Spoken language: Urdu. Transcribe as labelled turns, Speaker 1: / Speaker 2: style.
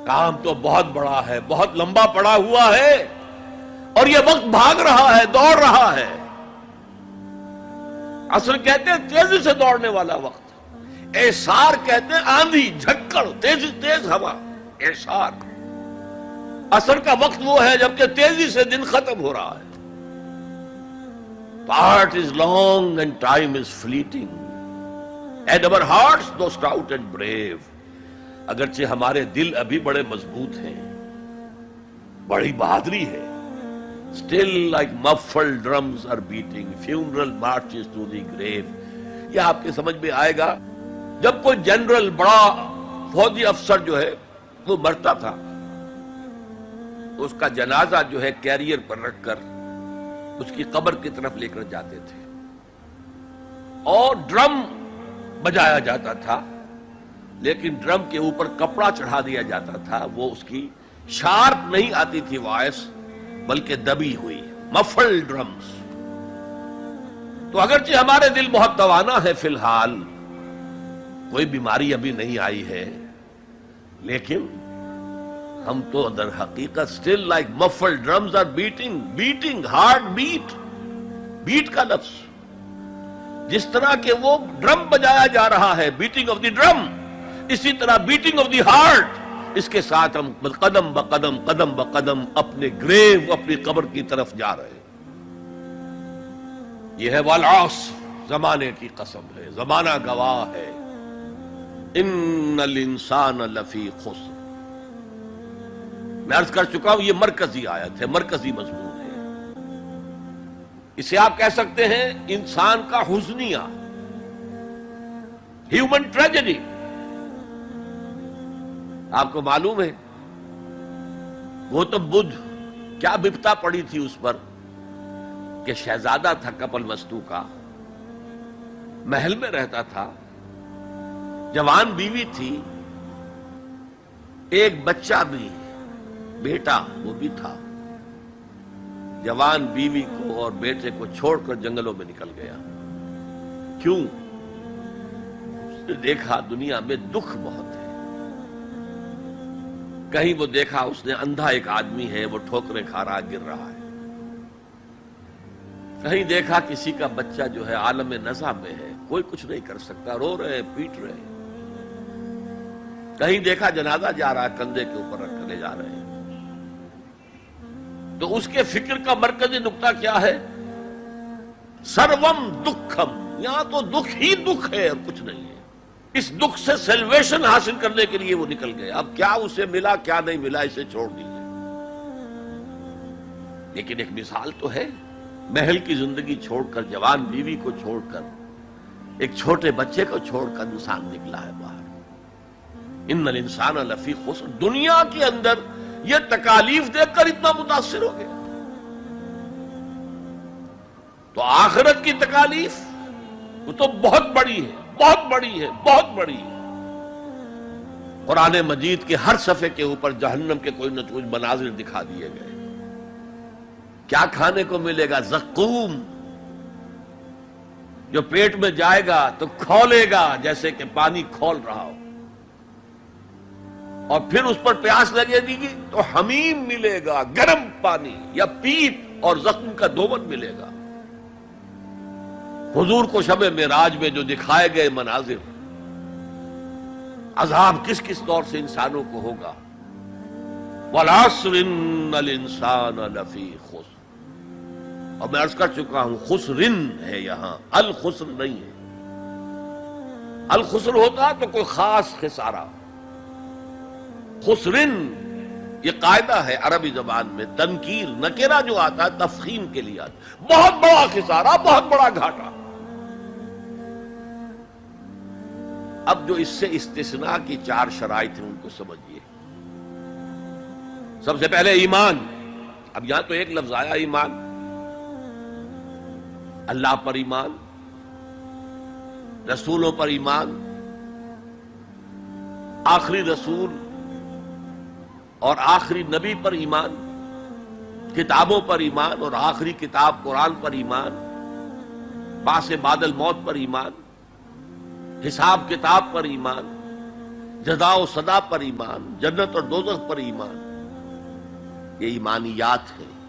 Speaker 1: کام تو بہت بڑا ہے، بہت لمبا پڑا ہوا ہے، اور یہ وقت بھاگ رہا ہے، دوڑ رہا ہے۔ عصر کہتے ہیں تیزی سے دوڑنے والا وقت، اعصار کہتے ہیں آندھی، جھکڑ، تیز ہوا، اعصار۔ عصر کا وقت وہ ہے جبکہ تیزی سے دن ختم ہو رہا ہے۔ Part is long and time is fleeting, and our hearts though stout and brave. اگرچہ ہمارے دل ابھی بڑے مضبوط ہیں، بڑی بہادری ہے، still like muffled drums are beating, funeral marches to the grave. یہ آپ کے سمجھ میں آئے گا جب کوئی جنرل، بڑا فوجی افسر جو ہے وہ مرتا تھا، اس کا جنازہ جو ہے کیریئر پر رکھ کر اس کی قبر کی طرف لے کر جاتے تھے، اور ڈرم بجایا جاتا تھا، لیکن ڈرم کے اوپر کپڑا چڑھا دیا جاتا تھا، وہ اس کی شارپ نہیں آتی تھی وائس، بلکہ دبی ہوئی، مفل ڈرمز۔ تو اگرچہ ہمارے دل بہت توانا ہے، فی الحال کوئی بیماری ابھی نہیں آئی ہے، لیکن ہم تو در حقیقت still like muffled drums are beating heart beat کا لفظ جس طرح کہ وہ ڈرم بجایا جا رہا ہے، بیٹنگ آف دی ڈرم، اسی طرح بیٹنگ آف دی ہارٹ، اس کے ساتھ ہم قدم بقدم اپنے گریو، اپنی قبر کی طرف جا رہے ہیں۔ یہ ہے والعصر، زمانے کی قسم ہے، زمانہ گواہ ہے، ان الانسان لفی خسر۔ میں عرض کر چکا ہوں یہ مرکزی آیت ہے، مرکزی مضمون ہے، اسے آپ کہہ سکتے ہیں انسان کا حزنیہ، ہیومن ٹریجڈی۔ آپ کو معلوم ہے گوتم بدھ کیا بپتا پڑی تھی اس پر کہ شہزادہ تھا کپل وستو کا، محل میں رہتا تھا، جوان بیوی تھی، ایک بچہ بھی، بیٹا وہ بھی تھا، جوان بیوی کو اور بیٹے کو چھوڑ کر جنگلوں میں نکل گیا۔ کیوں؟ اس نے دیکھا دنیا میں دکھ بہت ہے۔ کہیں وہ دیکھا اس نے اندھا ایک آدمی ہے، وہ ٹھوکریں کھا رہا، گر رہا ہے۔ کہیں دیکھا کسی کا بچہ جو ہے عالم نزع میں ہے، کوئی کچھ نہیں کر سکتا، رو رہے ہیں، پیٹ رہے ہیں۔ کہیں دیکھا جنازہ جا رہا ہے، کندھے کے اوپر رکھ کر لے جا رہے ہیں۔ تو اس کے فکر کا مرکزی نقطہ کیا ہے؟ سروم دکھم، یہاں تو دکھ ہی دکھ ہے اور کچھ نہیں ہے۔ اس دکھ سے سیلویشن حاصل کرنے کے لیے وہ نکل گئے۔ اب کیا اسے ملا کیا نہیں ملا اسے چھوڑ دیجیے، لیکن ایک مثال تو ہے، محل کی زندگی چھوڑ کر، جوان بیوی کو چھوڑ کر، ایک چھوٹے بچے کو چھوڑ کر انسان نکلا ہے باہر۔ ان الانسان لفی خسر، دنیا کے اندر یہ تکالیف دیکھ کر اتنا متاثر ہو گیا، تو آخرت کی تکالیف وہ تو بہت بڑی ہے، بہت بڑی ہے، بہت بڑی ہے۔ قرآن مجید کے ہر صفحے کے اوپر جہنم کے کوئی نہ کوئی مناظر دکھا دیے گئے۔ کیا کھانے کو ملے گا؟ زقوم، جو پیٹ میں جائے گا تو کھولے گا جیسے کہ پانی کھول رہا ہو، اور پھر اس پر پیاس لگے گی تو حمیم ملے گا، گرم پانی یا پیپ، اور زخم کا دھون ملے گا۔ حضور کو شب معراج میں جو دکھائے گئے مناظر، عذاب کس کس طور سے انسانوں کو ہوگا۔ والعصر ان الانسان لفی خسر، اور میں عرض کر چکا ہوں خسرن ہے، یہاں الخسر نہیں ہے۔ الخسر ہوتا تو کوئی خاص خسارہ، خسرن یہ قاعدہ ہے عربی زبان میں، تنکیر نکرہ جو آتا ہے تفخیم کے لیے آتا ہے، بہت بڑا خسارہ، بہت بڑا گھاٹا۔ اب جو اس سے استثناء کی 4 شرائط ہیں ان کو سمجھیے۔ سب سے پہلے ایمان، اب یہاں تو ایک لفظ آیا ایمان، اللہ پر ایمان، رسولوں پر ایمان، آخری رسول اور آخری نبی پر ایمان، کتابوں پر ایمان اور آخری کتاب قرآن پر ایمان، بعث بعد الموت پر ایمان، حساب کتاب پر ایمان، جزا و سزا پر ایمان، جنت اور دوزخ پر ایمان، یہ ایمانیات ہیں۔